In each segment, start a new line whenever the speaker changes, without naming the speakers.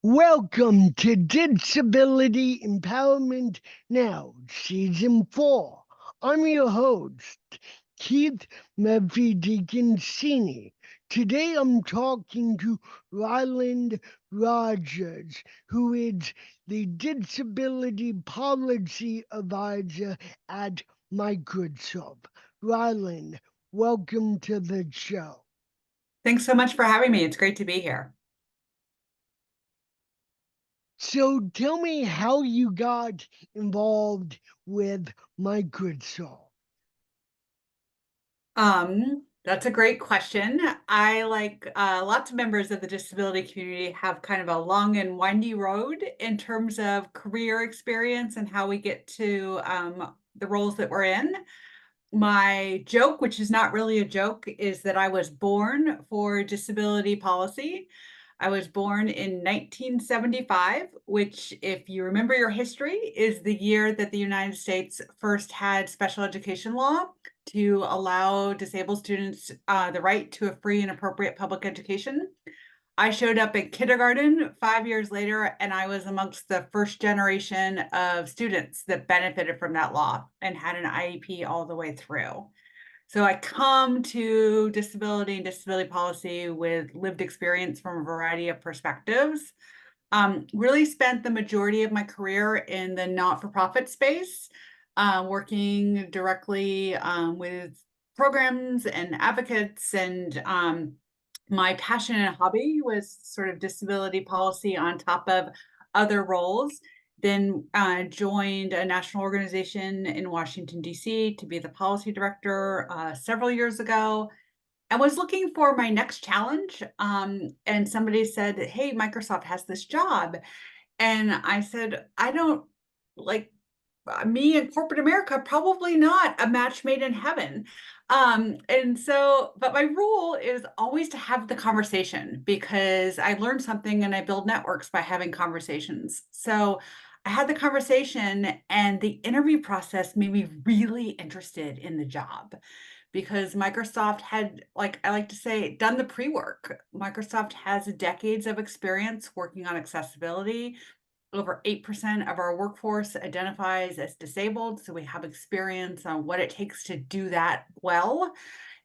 Welcome to Disability Empowerment Now, Season 4. I'm your host, Keith Murphy DiConcini. Today I'm talking to Rylin Rodgers, who is the Disability Policy Advisor at Microsoft. Rylin, welcome to the show.
Thanks so much for having me. It's great to be here.
So tell me how you got involved with Microsoft.
That's a great question. I like lots of members of the disability community have kind of a long and windy road in terms of career experience and how we get to the roles that we're in. My joke, which is not really a joke, is that I was born for disability policy. I was born in 1975, which, if you remember your history, is the year that the United States first had special education law to allow disabled students the right to a free and appropriate public education. I showed up in kindergarten 5 years later, and I was amongst the first generation of students that benefited from that law and had an IEP all the way through. So I come to disability and disability policy with lived experience from a variety of perspectives. Really spent the majority of my career in the not-for-profit space, working directly with programs and advocates, and my passion and hobby was sort of disability policy on top of other roles. Then joined a national organization in Washington, D.C. to be the policy director several years ago, and was looking for my next challenge. And somebody said, "Hey, Microsoft has this job." And I said, "I don't like me in corporate America, probably not a match made in heaven." But my rule is always to have the conversation because I learn something and I build networks by having conversations. So I had the conversation, and the interview process made me really interested in the job because Microsoft had, like I like to say, done the pre-work. Microsoft has decades of experience working on accessibility. Over 8% of our workforce identifies as disabled, so we have experience on what it takes to do that well.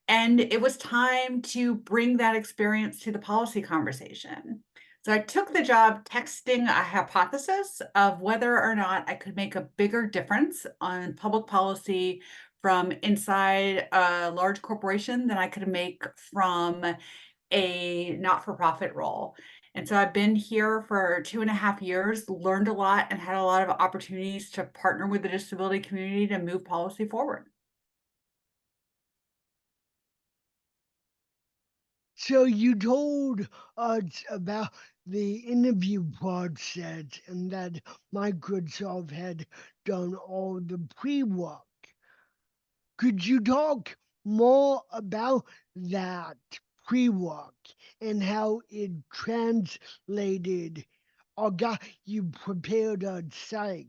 And it was time to bring that experience to the policy conversation. So I took the job texting a hypothesis of whether or not I could make a bigger difference on public policy from inside a large corporation than I could make from a not-for-profit role. And so I've been here for 2.5 years, learned a lot, and had a lot of opportunities to partner with the disability community to move policy forward.
So you told us about the interview process and that Microsoft had done all the pre-work. Could you talk more about that pre-work and how it translated or got you prepared on site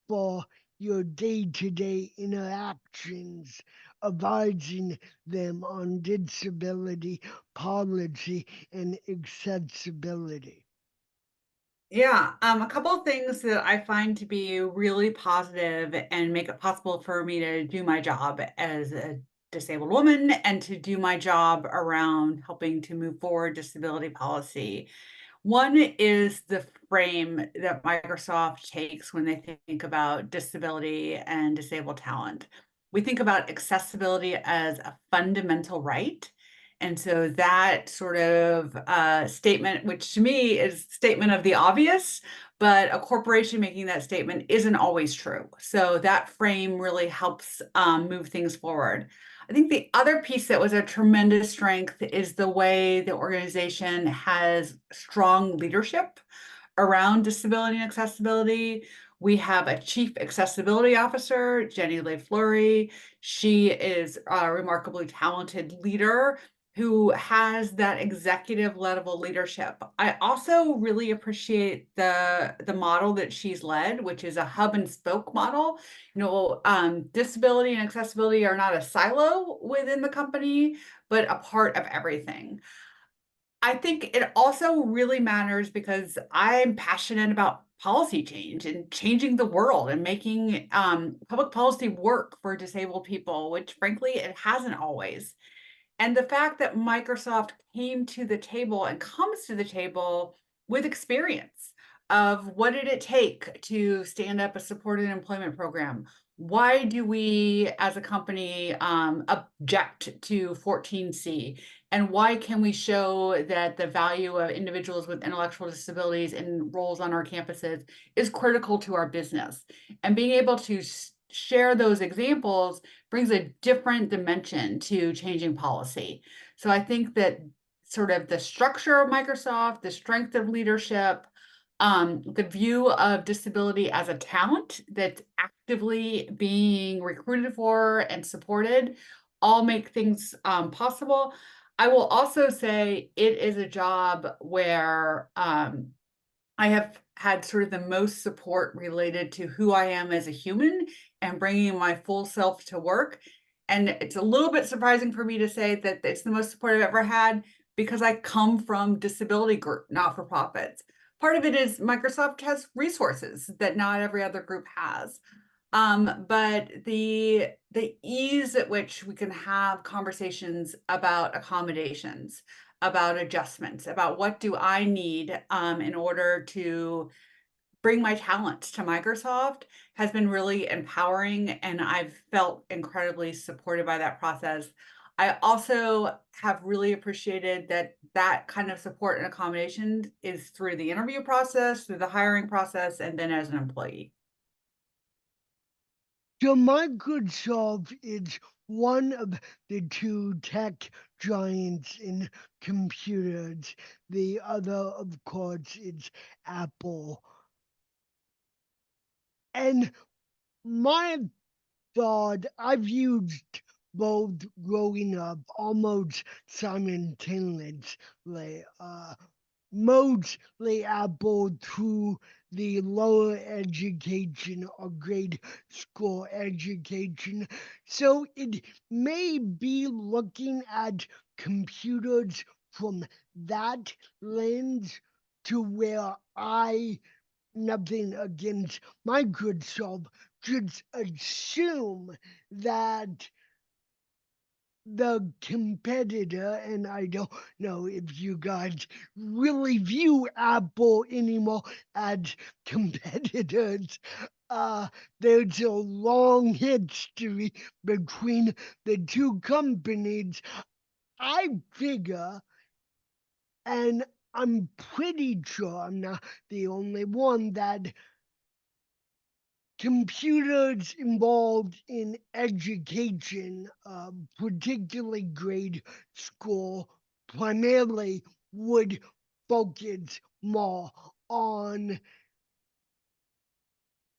for your day-to-day interactions, advising them on disability policy and accessibility?
Yeah, a couple of things that I find to be really positive and make it possible for me to do my job as a disabled woman and to do my job around helping to move forward disability policy. One is the frame that Microsoft takes when they think about disability and disabled talent. We think about accessibility as a fundamental right. And so that sort of statement, which to me is statement of the obvious, but a corporation making that statement isn't always true. So that frame really helps move things forward. I think the other piece that was a tremendous strength is the way the organization has strong leadership around disability and accessibility. We have a chief accessibility officer, Jenny LeFleury. She is a remarkably talented leader who has that executive level leadership. I also really appreciate the model that she's led, which is a hub and spoke model. Disability and accessibility are not a silo within the company, but a part of everything. I think it also really matters because I'm passionate about policy change and changing the world and making public policy work for disabled people, which frankly, it hasn't always. And the fact that Microsoft came to the table and comes to the table with experience of what did it take to stand up a supported employment program? Why do we as a company object to 14C? And why can we show that the value of individuals with intellectual disabilities and roles on our campuses is critical to our business? And being able to share those examples brings a different dimension to changing policy. So I think that sort of the structure of Microsoft, the strength of leadership, the view of disability as a talent that's actively being recruited for and supported, all make things possible. I will also say it is a job where I have had sort of the most support related to who I am as a human and bringing my full self to work. And it's a little bit surprising for me to say that it's the most support I've ever had because I come from disability group, not for profits. Part of it is Microsoft has resources that not every other group has. But the ease at which we can have conversations about accommodations, about adjustments, about what do I need in order to bring my talents to Microsoft has been really empowering, and I've felt incredibly supported by that process. I also have really appreciated that that kind of support and accommodation is through the interview process, through the hiring process, and then as an employee.
So Microsoft is one of the two tech giants in computers. The other, of course, is Apple. And my thought, I've used both growing up almost simultaneously. Mostly Apple through the lower education or grade school education. So it may be looking at computers from that lens to where I, nothing against Microsoft, just assume that the competitor, and I don't know if you guys really view Apple anymore as competitors. There's a long history between the two companies. I figure, and I'm pretty sure I'm not the only one, that computers involved in education, particularly grade school, primarily would focus more on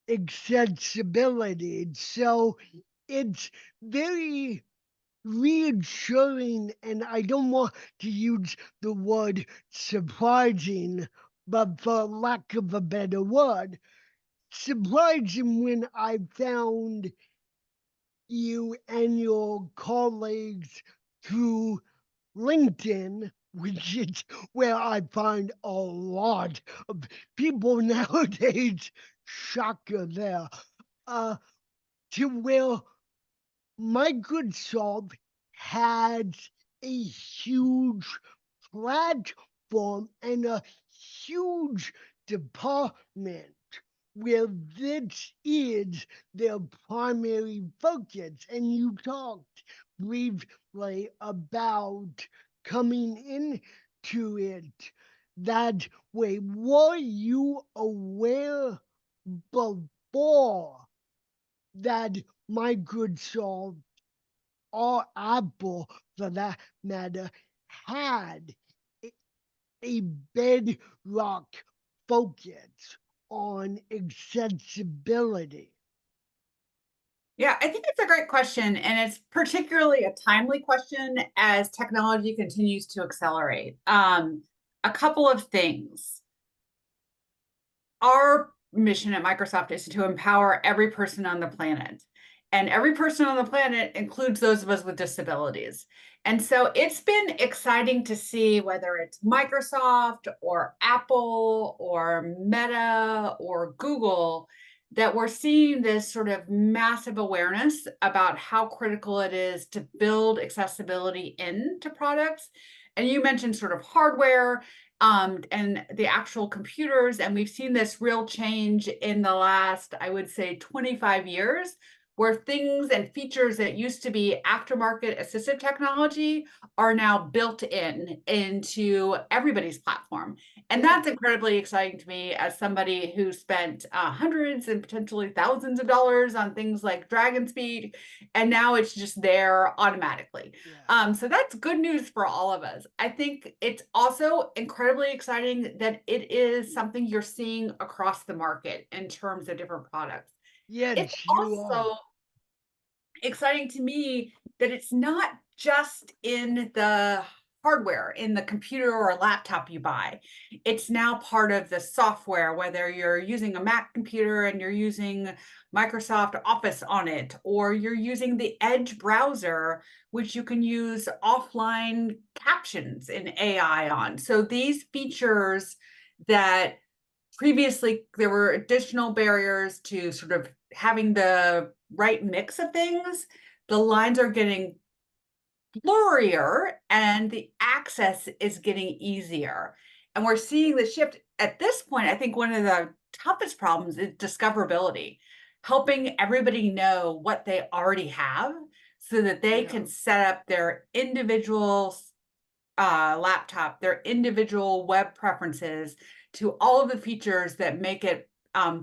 accessibility. So it's very reassuring, and I don't want to use the word surprising, but for lack of a better word, surprising when I found you and your colleagues through LinkedIn, which is where I find a lot of people nowadays. Shocker there. Uh, to where Microsoft has a huge platform and a huge department where this is their primary focus. And you talked briefly about coming into it that way. Were you aware before that Microsoft or Apple, for that matter, had a bedrock focus on accessibility?
Yeah, I think it's a great question, and it's particularly a timely question as technology continues to accelerate. A couple of things. Our mission at Microsoft is to empower every person on the planet. And every person on the planet includes those of us with disabilities. And so it's been exciting to see whether it's Microsoft or Apple or Meta or Google, that we're seeing this sort of massive awareness about how critical it is to build accessibility into products. And you mentioned sort of hardware, and the actual computers. And we've seen this real change in the last, I would say, 25 years, where things and features that used to be aftermarket assistive technology are now built into everybody's platform. And that's incredibly exciting to me as somebody who spent hundreds and potentially thousands of dollars on things like Dragon Speed, and now it's just there automatically.
Yeah.
So that's good news for all of us. I think it's also incredibly exciting that it is something you're seeing across the market in terms of different products. It's
Yes, you are.
also exciting to me that it's not just in the hardware, in the computer or laptop you buy. It's now part of the software, whether you're using a Mac computer and you're using Microsoft Office on it, or you're using the Edge browser, which you can use offline captions in AI on. So these features that previously there were additional barriers to sort of having the right mix of things, the lines are getting blurrier and the access is getting easier. And we're seeing the shift at this point. I think one of the toughest problems is discoverability, helping everybody know what they already have so that they can set up their individual laptop, their individual web preferences to all of the features that make it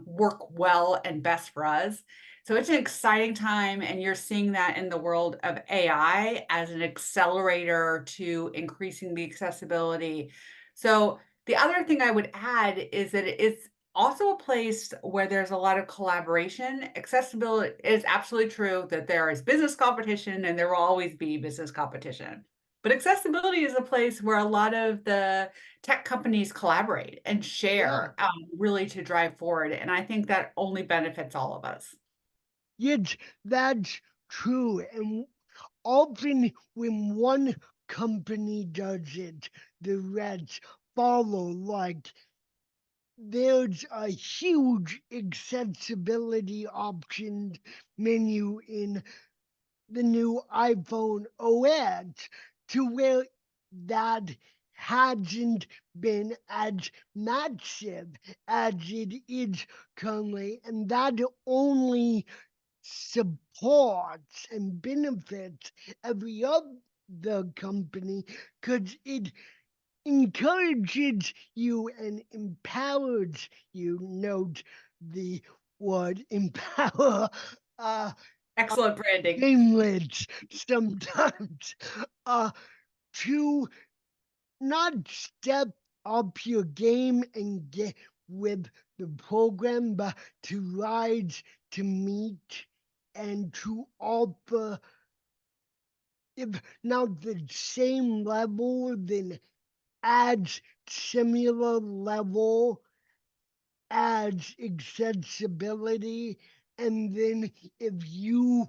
work well and best for us. So it's an exciting time, and you're seeing that in the world of AI as an accelerator to increasing the accessibility. So the other thing I would add is that it's also a place where there's a lot of collaboration. Accessibility is absolutely true that there is business competition and there will always be business competition. But accessibility is a place where a lot of the tech companies collaborate and
Yeah.
share, really to drive forward. And I think that only benefits all of us.
Yes, that's true. And often when one company does it, the rest follow. Like there's a huge accessibility options menu in the new iPhone OS to where that hasn't been as massive as it is currently, and that only supports and benefits every other company because it encourages you and empowers you. Note the word empower. Uh,
Excellent branding.
Shameless sometimes to not step up your game and get with the program, but to rise to meet and to offer, if not the same level, then as similar level as accessibility. And then if you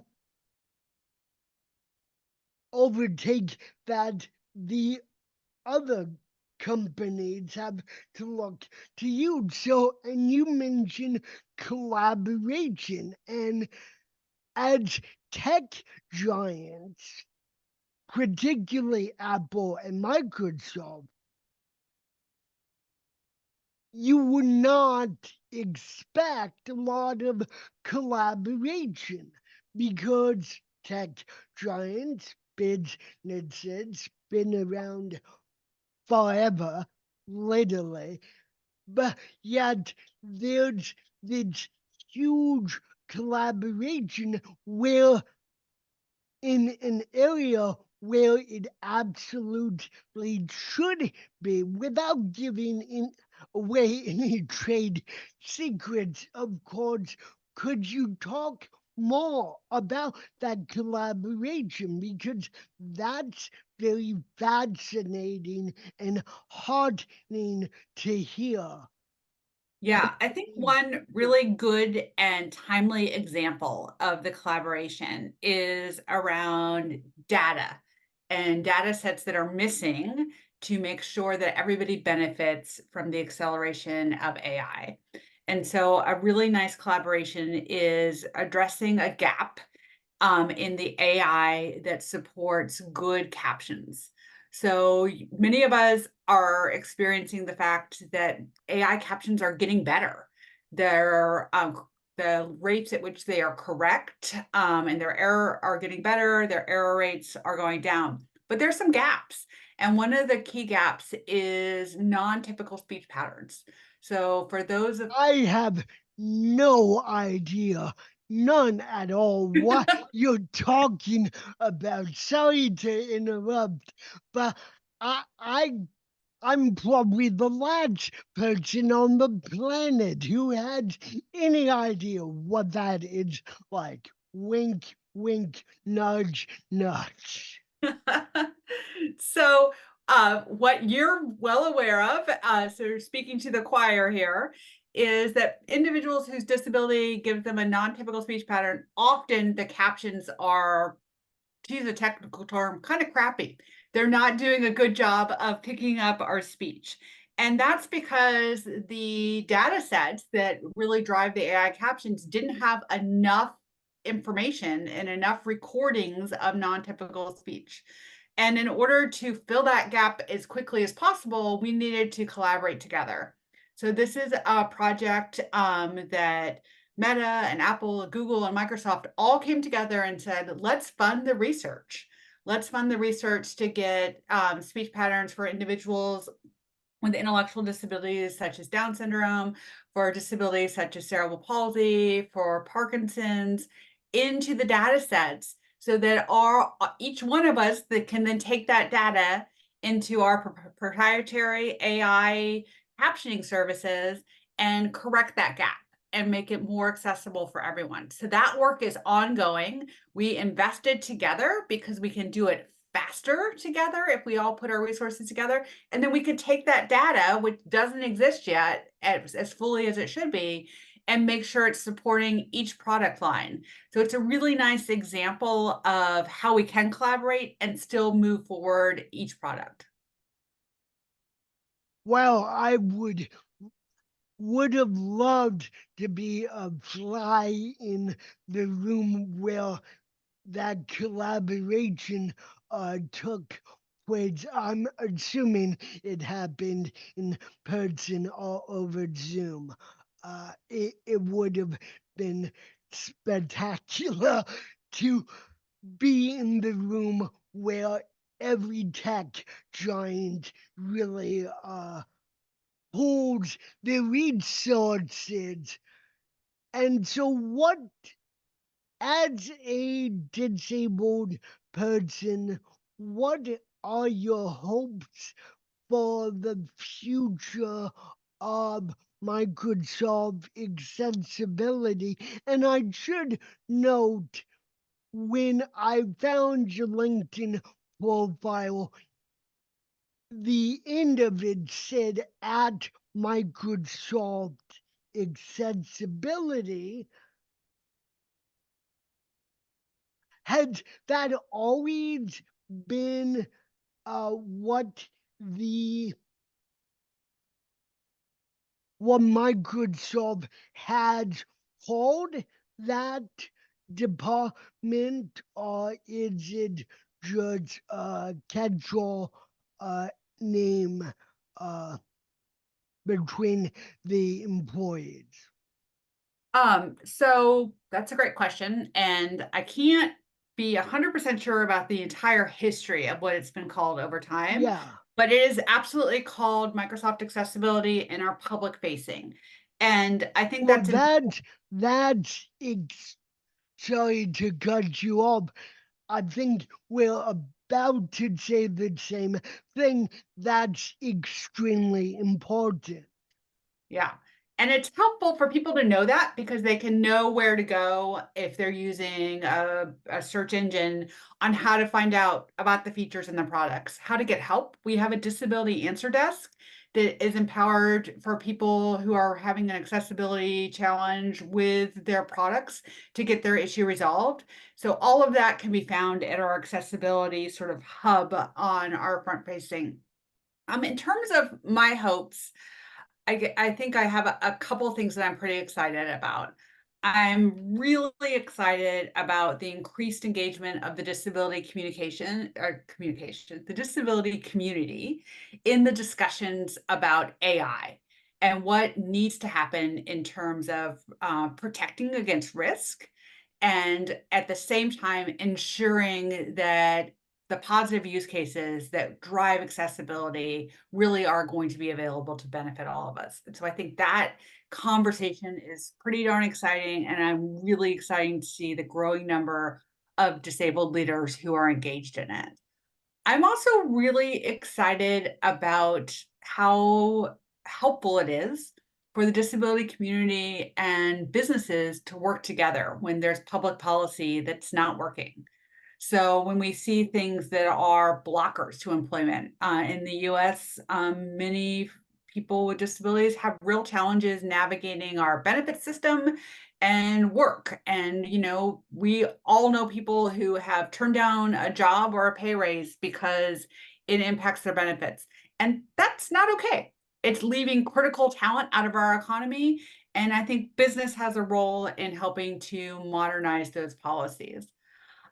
overtake that, the other companies have to look to you. So, and you mentioned collaboration, and as tech giants, particularly Apple and Microsoft, you would not expect a lot of collaboration because tech giants, businesses, been around forever, literally, but yet there's this huge collaboration where in an area where it absolutely should be without giving away any trade secrets, of course. Could you talk more about that collaboration? Because that's very fascinating and heartening to hear.
Yeah, I think one really good and timely example of the collaboration is around data and data sets that are missing to make sure that everybody benefits from the acceleration of AI. And so a really nice collaboration is addressing a gap in the AI that supports good captions. So many of us are experiencing the fact that AI captions are getting better. They're the rates at which they are correct and their error are getting better. Their error rates are going down, but there's some gaps. And one of the key gaps is non-typical speech patterns. So for those of
I have no idea, none at all, what you're talking about. Sorry to interrupt, but I, I I'm probably the last person on the planet who had any idea what that is like. Wink, wink, nudge, nudge.
So, what you're well aware of, so speaking to the choir here, is that individuals whose disability gives them a non-typical speech pattern, often the captions are, to use a technical term, kind of crappy. They're not doing a good job of picking up our speech. And that's because the data sets that really drive the AI captions didn't have enough information and enough recordings of non-typical speech. And in order to fill that gap as quickly as possible, we needed to collaborate together. So this is a project that Meta and Apple, Google, and Microsoft all came together and said, let's fund the research. Let's fund the research to get speech patterns for individuals with intellectual disabilities such as Down syndrome, for disabilities such as cerebral palsy, for Parkinson's, into the data sets so that each one of us that can then take that data into our proprietary AI captioning services and correct that gap and make it more accessible for everyone. So that work is ongoing. We invested together because we can do it faster together if we all put our resources together. And then we could take that data, which doesn't exist yet as fully as it should be, and make sure it's supporting each product line. So it's a really nice example of how we can collaborate and still move forward each product.
Well, I would have loved to be a fly in the room where that collaboration took place. I'm assuming it happened in person or over Zoom. It would have been spectacular to be in the room where every tech giant really holds the resources. And so, what, as a disabled person, what are your hopes for the future of Microsoft accessibility? And I should note, when I found your LinkedIn profile, the end of it said at Microsoft Accessibility. Has that always been what the what Microsoft has called that department, or is it just a catch-all name uh, between the employees?
So that's a great question. And I can't be 100% sure about the entire history of what it's been called over time,
Yeah.
but it is absolutely called Microsoft Accessibility in our public facing. And I think
Well,
that's
sorry to cut you off. I think we're about to say the same thing. That's extremely important.
yeah. And it's helpful for people to know that because they can know where to go if they're using a search engine on how to find out about the features in the products, how to get help. We have a disability answer desk that is empowered for people who are having an accessibility challenge with their products to get their issue resolved. So all of that can be found at our accessibility sort of hub on our front facing. In terms of my hopes, I think I have a couple things that I'm pretty excited about. I'm really excited about the increased engagement of the disability the disability community in the discussions about AI and what needs to happen in terms of protecting against risk and at the same time ensuring that the positive use cases that drive accessibility really are going to be available to benefit all of us. And so I think that conversation is pretty darn exciting, and I'm really excited to see the growing number of disabled leaders who are engaged in it. I'm also really excited about how helpful it is for the disability community and businesses to work together when there's public policy that's not working. So when we see things that are blockers to employment in the US, many people with disabilities have real challenges navigating our benefit system and work. And, we all know people who have turned down a job or a pay raise because it impacts their benefits. And that's not okay. It's leaving critical talent out of our economy. And I think business has a role in helping to modernize those policies.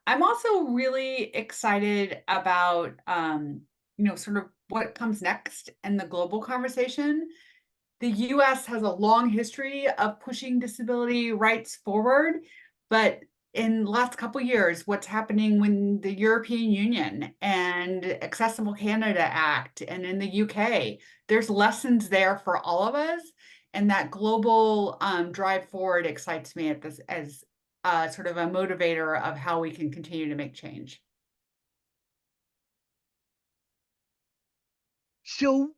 I'm also really excited about, sort of what comes next in the global conversation. The US has a long history of pushing disability rights forward, but in the last couple of years, what's happening when the European Union and Accessible Canada Act and in the UK, there's lessons there for all of us. And that global drive forward excites me at this as sort of a motivator of how we can continue to make change.
So,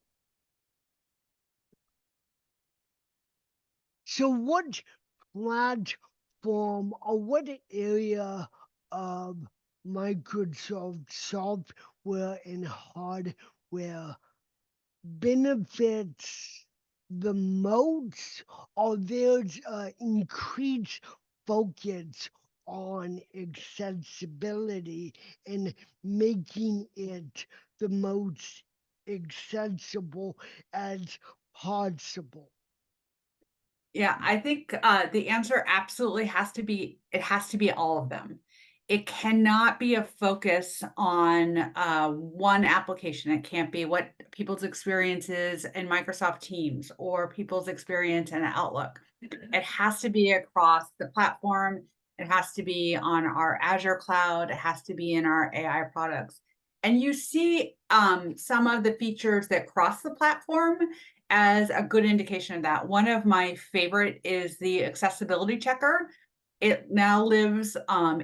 what platform or what area of Microsoft software and hardware benefits the most, or there's increased focus on accessibility and making it the most accessible as possible?
Yeah, I think the answer absolutely it has to be all of them. It cannot be a focus on one application. It can't be what people's experiences in Microsoft Teams or people's experience in Outlook. It has to be across the platform. It has to be on our Azure cloud. It has to be in our AI products. And you see some of the features that cross the platform as a good indication of that. One of my favorite is the accessibility checker. It now lives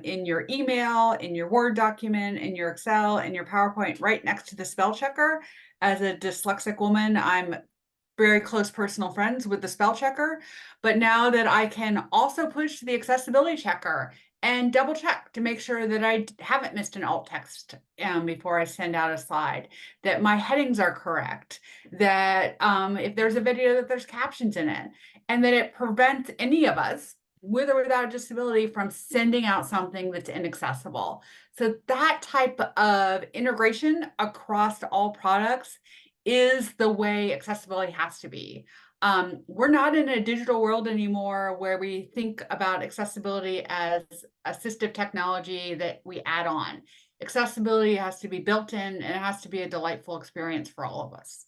in your email, in your Word document, in your Excel, in your PowerPoint, right next to the spell checker. As a dyslexic woman, I'm very close personal friends with the spell checker. But now that I can also push the accessibility checker and double check to make sure that I haven't missed an alt text before I send out a slide, that my headings are correct, that if there's a video that there's captions in it, and that it prevents any of us with or without a disability from sending out something that's inaccessible. So that type of integration across all products is the way accessibility has to be. We're not in a digital world anymore where we think about accessibility as assistive technology that we add on. Accessibility has to be built in, and it has to be a delightful experience for all of us.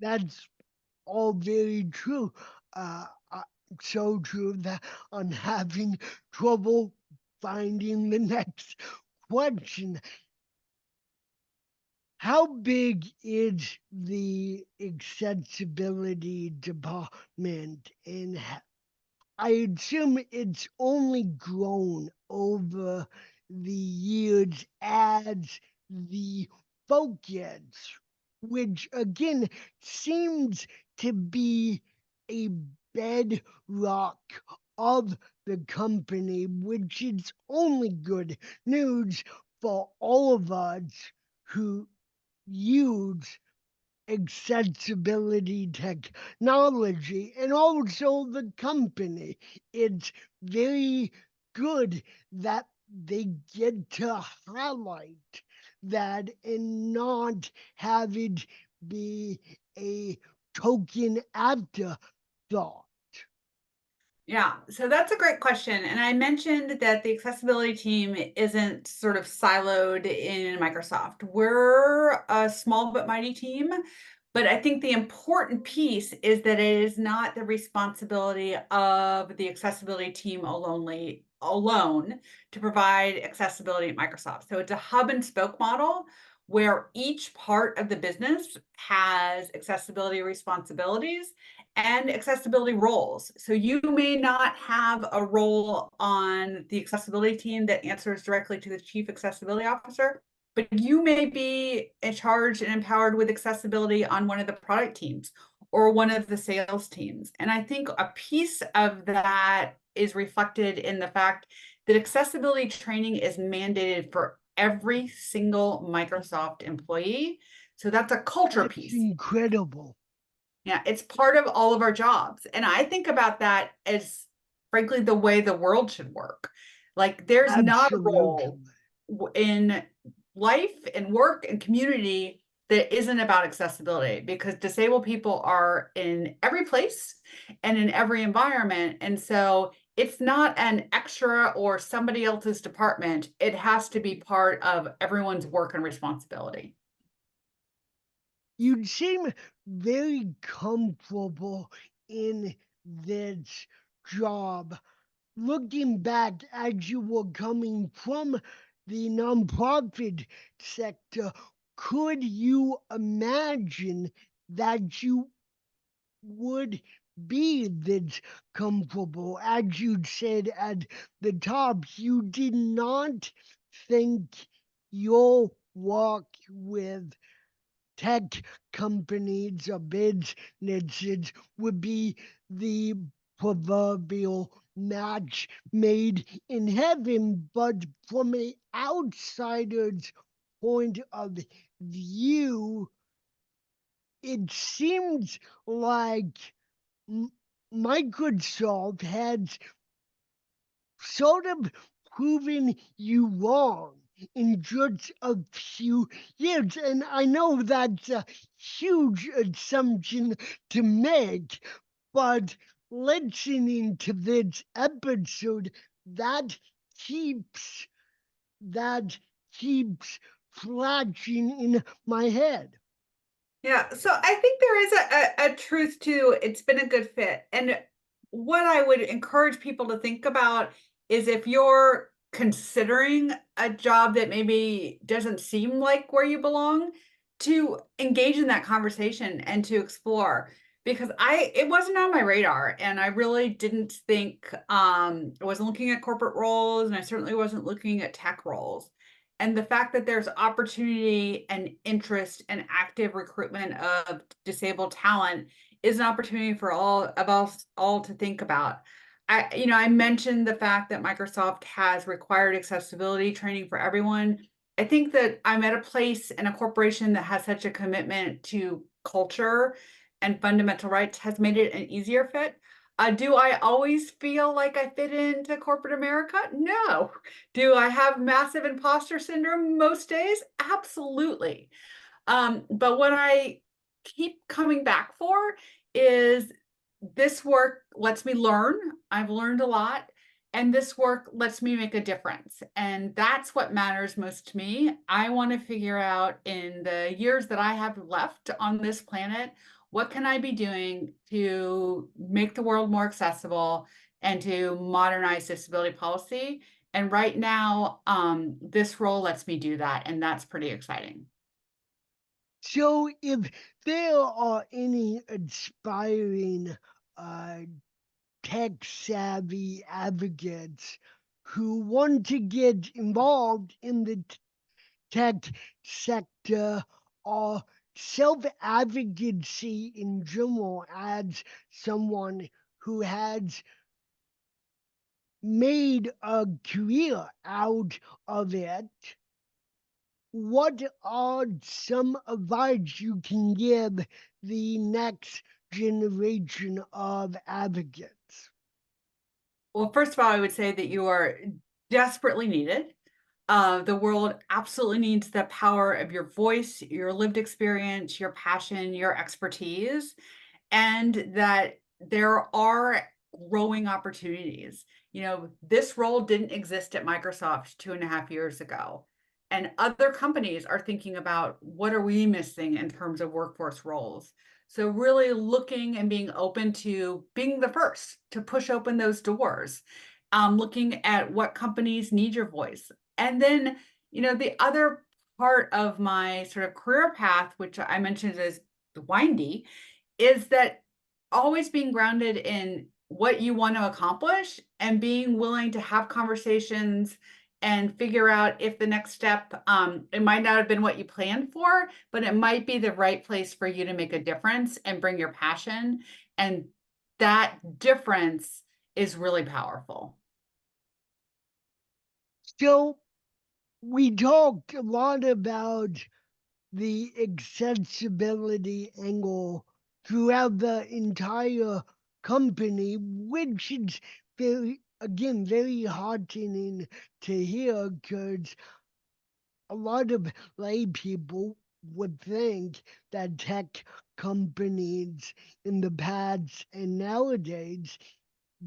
That's all very true. So true that I'm having trouble finding the next question. How big is the accessibility department, and I assume it's only grown over the years as the focus, which again seems to be a bedrock of the company, which is only good news for all of us who use accessibility technology and also the company. It's very good that they get to highlight that and not have it be a token afterthought.
Yeah, so that's a great question. And I mentioned that the accessibility team isn't sort of siloed in Microsoft. We're a small but mighty team. But I think the important piece is that it is not the responsibility of the accessibility team alone to provide accessibility at Microsoft. So it's a hub and spoke model where each part of the business has accessibility responsibilities and accessibility roles. So you may not have a role on the accessibility team that answers directly to the chief accessibility officer, but you may be in charge and empowered with accessibility on one of the product teams or one of the sales teams. And I think a piece of that is reflected in the fact that accessibility training is mandated for every single Microsoft employee. So that's a culture
That's
piece.
incredible.
Yeah, it's part of all of our jobs. And I think about that as frankly the way the world should work. Like there's not a
Absolutely.
role in life and work and community that isn't about accessibility because disabled people are in every place and in every environment. And so it's not an extra or somebody else's department. It has to be part of everyone's work and responsibility.
You seem very comfortable in this job. Looking back as you were coming from the nonprofit sector, could you imagine that you would be this comfortable? As you said at the top, you did not think your work with tech companies or businesses would be the proverbial match made in heaven, but from an outsider's point of view, it seems like Microsoft has sort of proven you wrong in just a few years. And I know that's a huge assumption to make, but listening to this episode, that keeps that keeps flashing in my head.
Yeah, so I think there is a truth to it's been a good fit. And what I would encourage people to think about is if you're considering a job that maybe doesn't seem like where you belong, to engage in that conversation and to explore. Because it wasn't on my radar and I really didn't think I wasn't looking at corporate roles and I certainly wasn't looking at tech roles. And the fact that there's opportunity and interest and active recruitment of disabled talent is an opportunity for all of us all to think about. I mentioned the fact that Microsoft has required accessibility training for everyone. I think that I'm at a place in a corporation that has such a commitment to culture and fundamental rights has made it an easier fit. Do I always feel like I fit into corporate America? No. Do I have massive imposter syndrome most days? Absolutely. But what I keep coming back for is this work lets me learn. I've learned a lot. And this work lets me make a difference. And that's what matters most to me. I want to figure out in the years that I have left on this planet, what can I be doing to make the world more accessible and to modernize disability policy? And right now, this role lets me do that. And that's pretty exciting.
So, if there are any aspiring uh, tech savvy advocates who want to get involved in the tech sector or self advocacy in general as someone who has made a career out of it, what are some advice you can give the next generation of advocates?
Well, first of all, I would say that you are desperately needed. The world absolutely needs the power of your voice, your lived experience, your passion, your expertise, and that there are growing opportunities. You know, this role didn't exist at Microsoft 2.5 years ago. And other companies are thinking about what are we missing in terms of workforce roles. So really looking and being open to being the first to push open those doors, looking at what companies need your voice. And then, you know, the other part of my sort of career path, which I mentioned is windy, is that always being grounded in what you want to accomplish and being willing to have conversations and figure out if the next step, it might not have been what you planned for, but it might be the right place for you to make a difference and bring your passion. And that difference is really powerful.
So, we talked a lot about the accessibility angle throughout the entire company, which is very heartening to hear because a lot of lay people would think that tech companies in the past and nowadays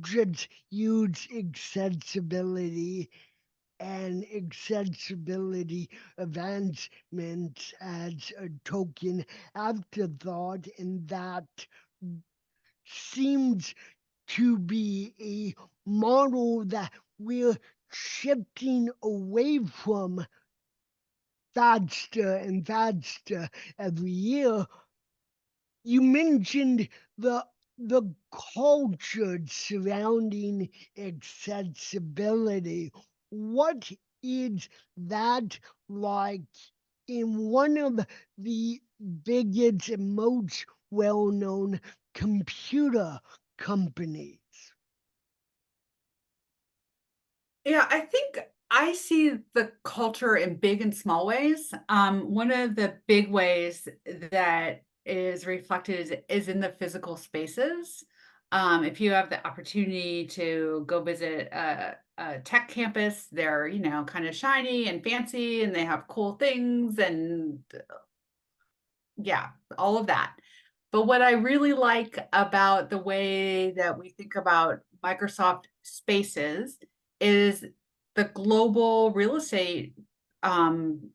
just use accessibility and accessibility advancements as a token afterthought, and that seems to be a model that we're shifting away from faster and faster every year. You mentioned the culture surrounding accessibility. What is that like in one of the biggest and most well-known computer companies?
Yeah, I think I see the culture in big and small ways. One of the big ways that is reflected is in the physical spaces. If you have the opportunity to go visit a tech campus, they're, you know, kind of shiny and fancy and they have cool things and yeah, all of that. But what I really like about the way that we think about Microsoft Spaces is the global real estate um,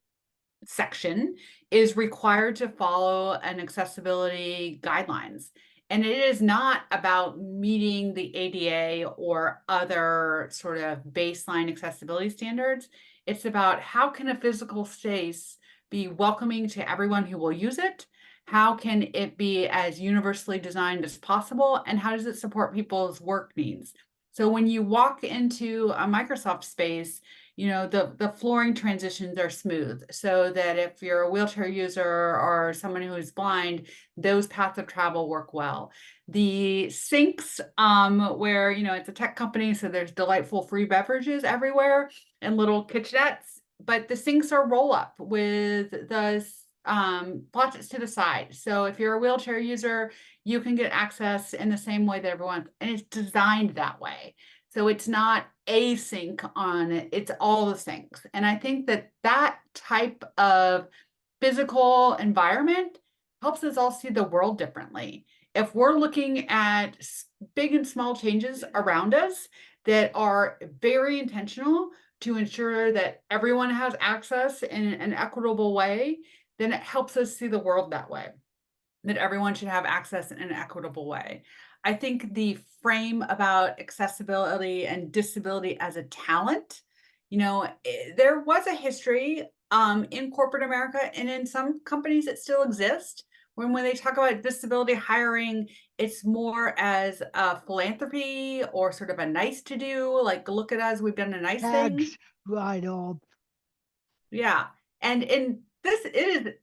section is required to follow an accessibility guidelines. And it is not about meeting the ADA or other sort of baseline accessibility standards. It's about how can a physical space be welcoming to everyone who will use it? How can it be as universally designed as possible? And how does it support people's work needs? So when you walk into a Microsoft space, you know, the flooring transitions are smooth so that if you're a wheelchair user or someone who's blind, those paths of travel work well. The sinks, where, you know, it's a tech company, so there's delightful free beverages everywhere and little kitchenettes, but the sinks are roll up with the faucets to the side. So if you're a wheelchair user, you can get access in the same way that everyone, and it's designed that way. So it's not a sink on it, it's all the sinks. And I think that that type of physical environment helps us all see the world differently. If we're looking at big and small changes around us that are very intentional to ensure that everyone has access in an equitable way, then it helps us see the world that way, that everyone should have access in an equitable way. I think the frame about accessibility and disability as a talent, you know, there was a history in corporate America and in some companies it still exists. When they talk about disability hiring, it's more as a philanthropy or sort of a nice to do, like look at us, we've done a nice thing.
Tags right off.
Yeah. And in this, it is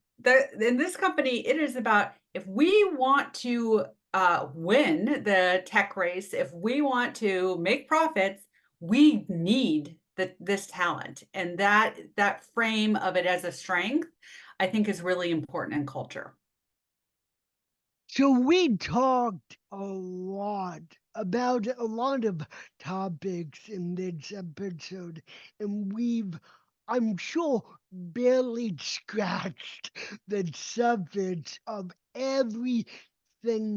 in this company, it is about if we want to win the tech race, if we want to make profits, we need this talent, and that frame of it as a strength, I think is really important in culture.
So we talked a lot about a lot of topics in this episode, and we've, I'm sure, barely scratched the surface of everything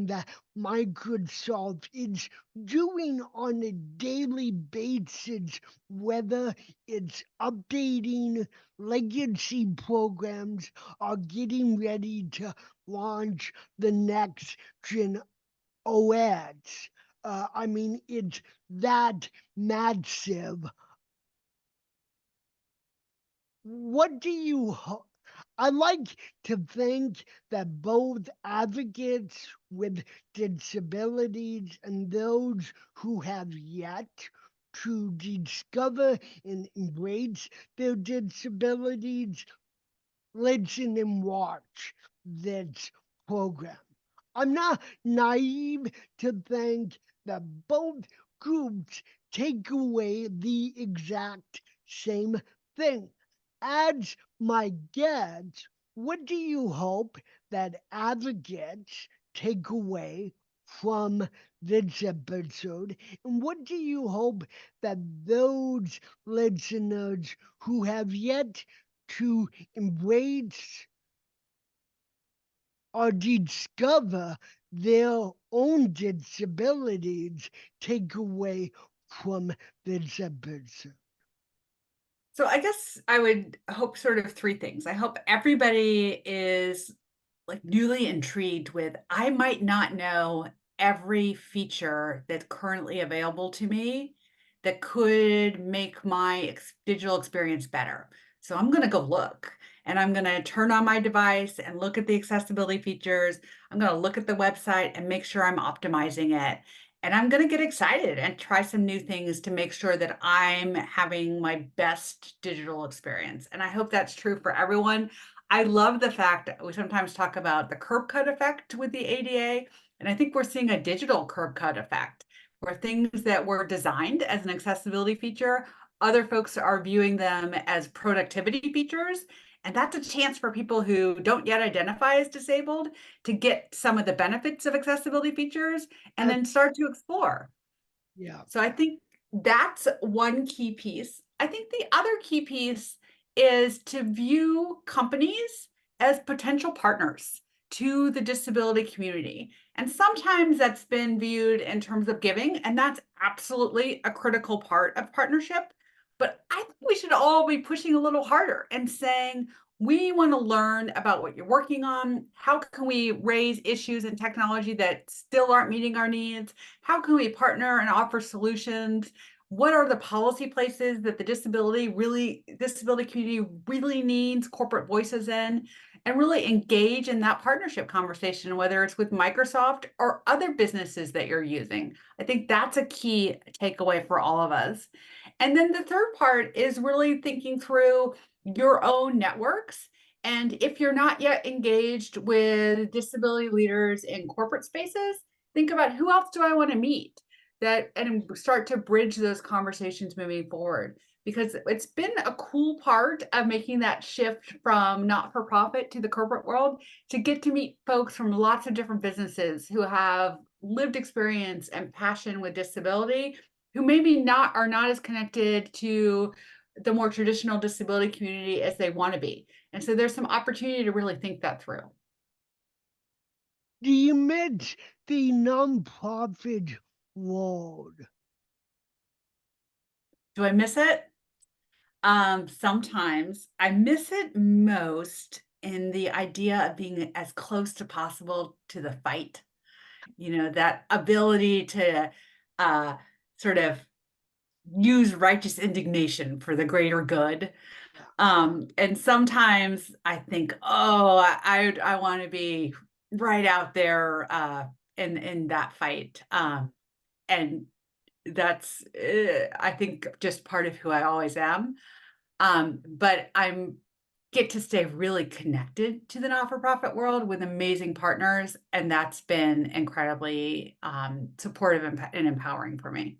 that Microsoft is doing on a daily basis, whether it's updating legacy programs or getting ready to launch the next gen OS. I mean, it's that massive. What do you I like to think that both advocates with disabilities and those who have yet to discover and embrace their disabilities listen and watch this program. I'm not naive to think that both groups take away the exact same thing. As my guest, what do you hope that advocates take away from this episode? And what do you hope that those listeners who have yet to embrace or discover their own disabilities take away from this episode?
So I guess I would hope sort of three things. I hope everybody is like newly intrigued with, I might not know every feature that's currently available to me that could make my digital experience better. So I'm going to go look, and I'm going to turn on my device and look at the accessibility features. I'm going to look at the website and make sure I'm optimizing it. And I'm going to get excited and try some new things to make sure that I'm having my best digital experience. And I hope that's true for everyone. I love the fact that we sometimes talk about the curb cut effect with the ADA, and I think we're seeing a digital curb cut effect where things that were designed as an accessibility feature, other folks are viewing them as productivity features. And that's a chance for people who don't yet identify as disabled to get some of the benefits of accessibility features and
Uh,
then start to explore.
yeah.
So I think that's one key piece. I think the other key piece is to view companies as potential partners to the disability community. And sometimes that's been viewed in terms of giving, and that's absolutely a critical part of partnership. But I think we should all be pushing a little harder and saying, we want to learn about what you're working on. How can we raise issues in technology that still aren't meeting our needs? How can we partner and offer solutions? What are the policy places that the disability community really needs corporate voices in? And really engage in that partnership conversation, whether it's with Microsoft or other businesses that you're using. I think that's a key takeaway for all of us. And then the third part is really thinking through your own networks. And if you're not yet engaged with disability leaders in corporate spaces, think about, who else do I want to meet, that and start to bridge those conversations moving forward, because it's been a cool part of making that shift from not-for-profit to the corporate world, to get to meet folks from lots of different businesses who have lived experience and passion with disability, who maybe are not as connected to the more traditional disability community as they want to be. And so there's some opportunity to really think that through.
Do you miss the nonprofit world?
Do I miss it? Sometimes. I miss it most in the idea of being as close to possible to the fight. You know, that ability to uh, sort of use righteous indignation for the greater good.
Yeah.
And sometimes I think, oh, I want to be right out there in that fight. And that's I think just part of who I always am. But I'm get to stay really connected to the not-for-profit world with amazing partners, and that's been incredibly supportive and empowering for me.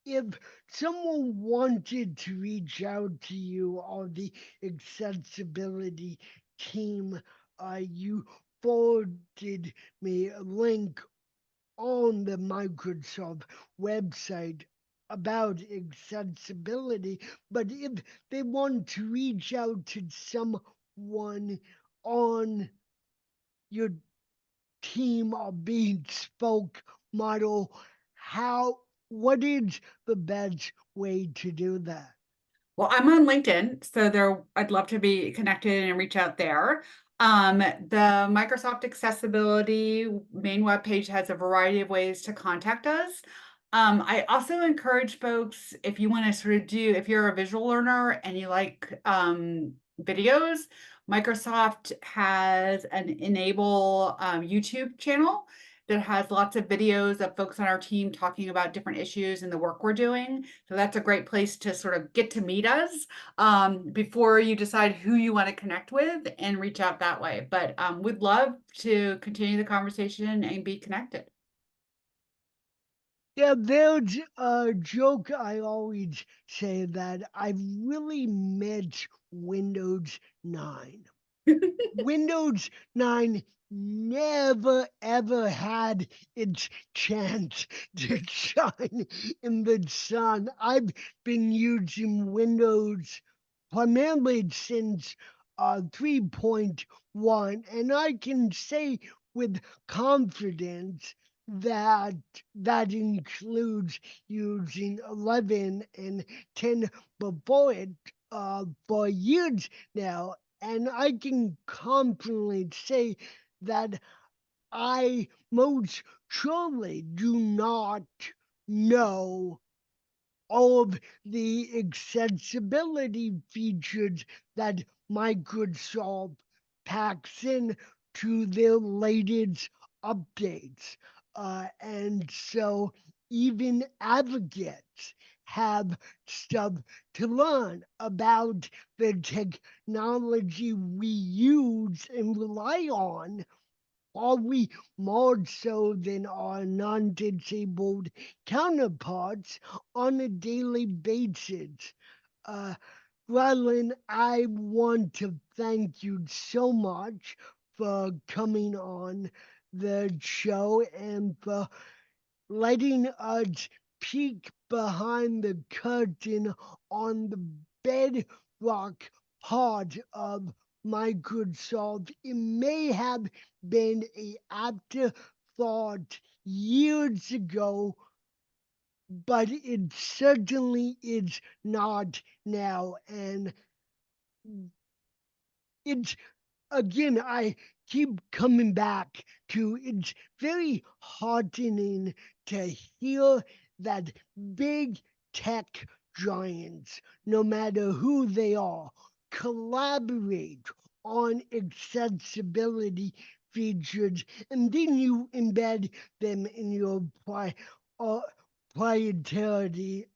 if someone wanted to reach out to you or the accessibility team, you forwarded me a link on the Microsoft website about accessibility. But if they want to reach out to someone on your team or bespoke model, what is the best way to do that?
Well, I'm on LinkedIn, so there I'd love to be connected and reach out there. The Microsoft Accessibility main webpage has a variety of ways to contact us. I also encourage folks, if you want to sort of if you're a visual learner and you like videos, Microsoft has an Enable YouTube channel that has lots of videos of folks on our team talking about different issues and the work we're doing. So that's a great place to sort of get to meet us before you decide who you want to connect with and reach out that way. But we'd love to continue the conversation and be connected.
Yeah, there's a joke I always say that I've really met Windows 9. Windows 9 never ever had its chance to shine in the sun. I've been using Windows primarily since 3.1, and I can say with confidence that that includes using 11 and 10 before it for years now, and I can confidently say that I most surely do not know all of the accessibility features that Microsoft packs in to their latest updates. And so even advocates have stuff to learn about the technology we use and rely on, are we more so than our non disabled counterparts on a daily basis? Uh, Rylin, I want to thank you so much for coming on the show and for letting us peek behind the curtain on the bedrock part of Microsoft. It may have been a afterthought years ago, but it certainly is not now. And it's again, I keep coming back to it's very heartening to hear that big tech giants, no matter who they are, collaborate on accessibility features, and then you embed them in your uh, proprietary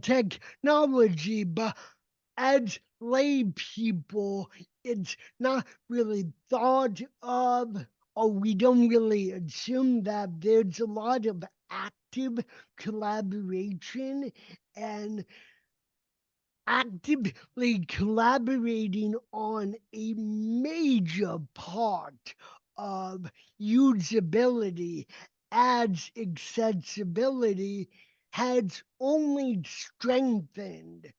technology. But as lay people, it's not really thought of, or we don't really assume that there's a lot of active collaboration and actively collaborating on a major part of usability as accessibility has only strengthened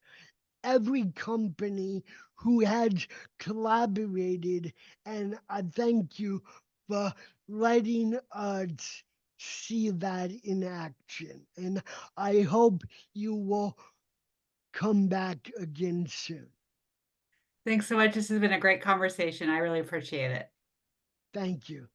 every company who has collaborated. And I thank you for letting us see that in action. And I hope you will come back again soon.
Thanks so much. This has been a great conversation. I really appreciate it.
Thank you.